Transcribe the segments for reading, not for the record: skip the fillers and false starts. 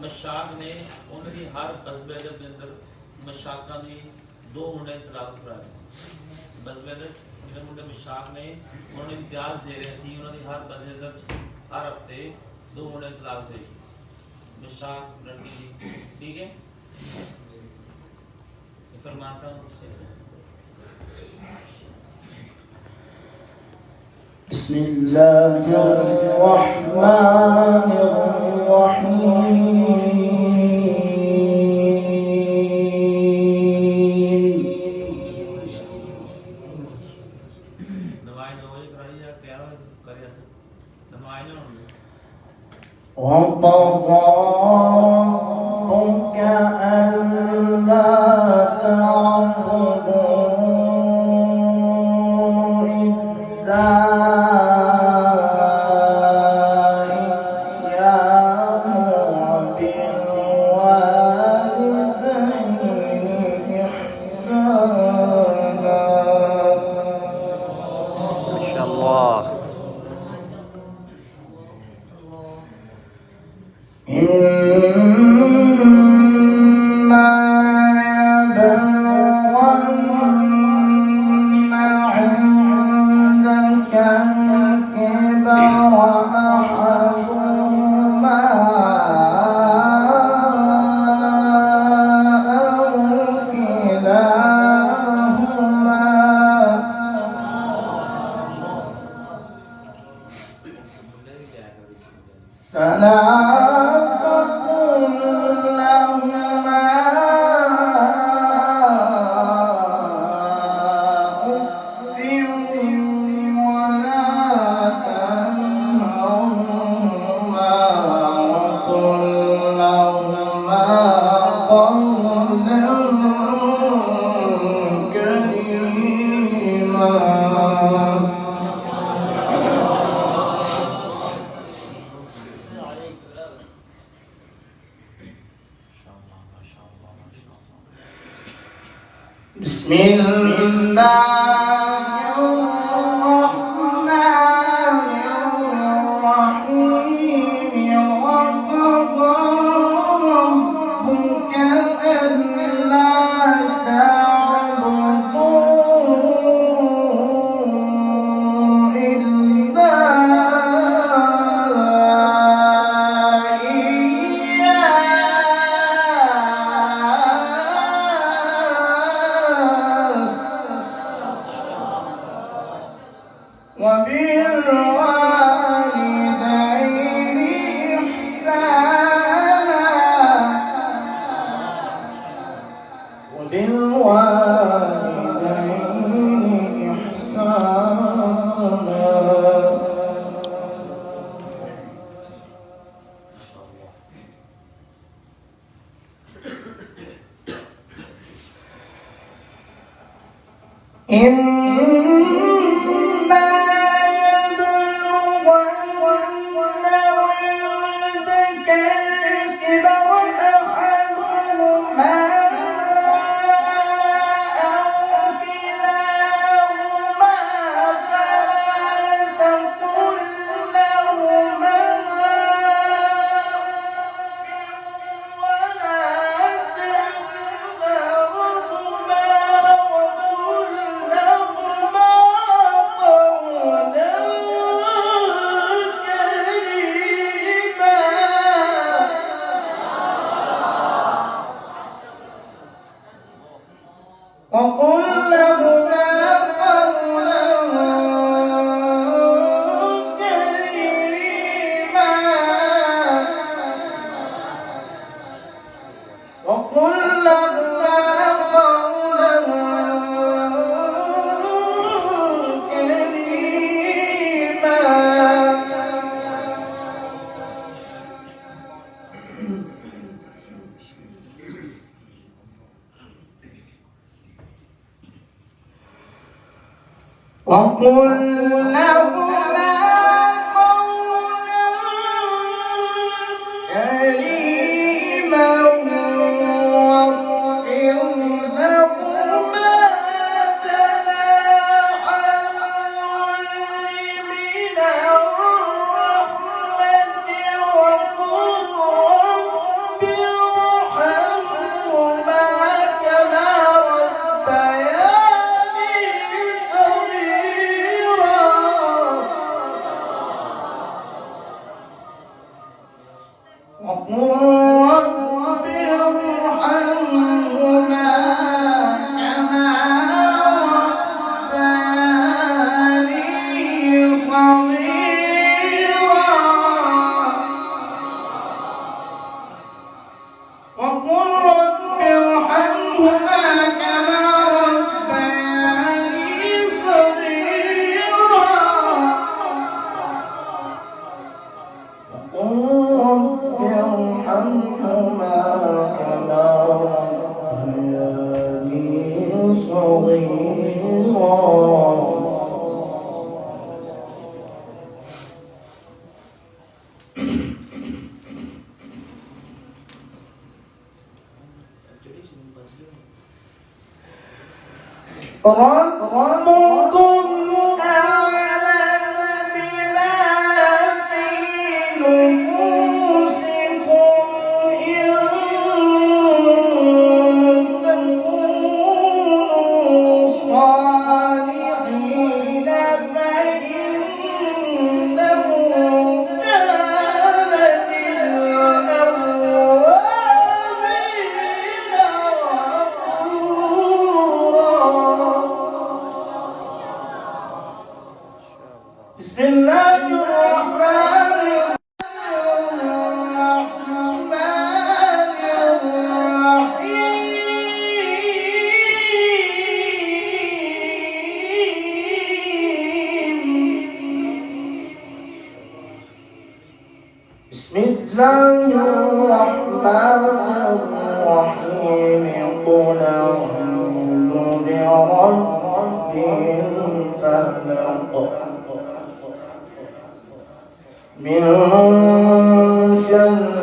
मशाक ने उन्होंने हर कस्बे के अंदर मशाका ने दो मुंडे तलाक कराए कस्बे के ਜਿਹੜੇ ਮੁੰਡੇ ਮਸ਼ਾਕ ਨੇ ਉਹਨਾਂ ਨੂੰ ਇਮਤਿਆਜ਼ ਦੇ ਰਹੇ ਸੀ ਉਹਨਾਂ ਦੀ ਹਰ ਕਸਬੇ ਦੇ ਹਰ ਹਫਤੇ ਦੋ ਮੁੰਡੇ ਤਲਾਕ ਦੇ मशाक लड़की की ठीक है फरमान साहब बिस्मिल्लाहिर्रहमानिर्रहीम وقضى ربك ألا تعبدوا إلا إياه وبالوالدين إحسانا ما شاء الله إما يبلغن عندك الكبر أحدهما أو كلاهما فلا بسم الله الرحمن الرحيم وقضى ربك ألا تعبدوا إلا وبالوالدين إحسانا وقل لهما قولا كريما واخفض ربكم أعلم بما في نفوسكم إن تكونوا صالحين فإنه كان للأوابين غفورا. بسم الله الرحمن الرحيم. بسم الله الرحمن الرحيم. قل أعوذ برب الفلق من شر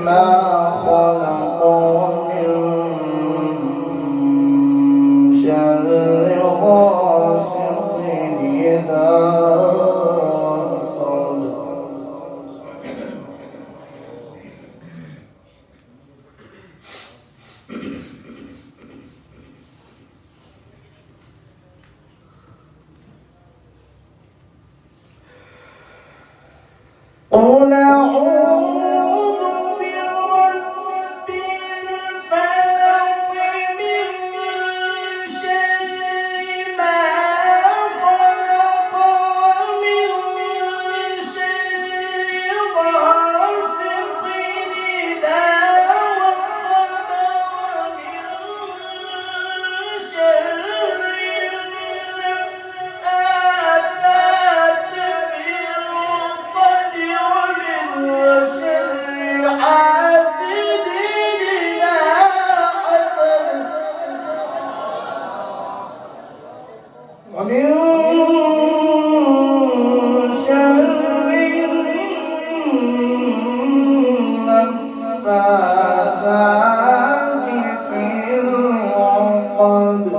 ما خلق ومن شر غاسق إذا وقب. قل أعوذ برب الفلق من شر ما خلق ومن شر غاسق إذا وقب ومن شر النفاثات في العقد ومن شر حاسد إذا حسد ومن شر النفاثات في العقد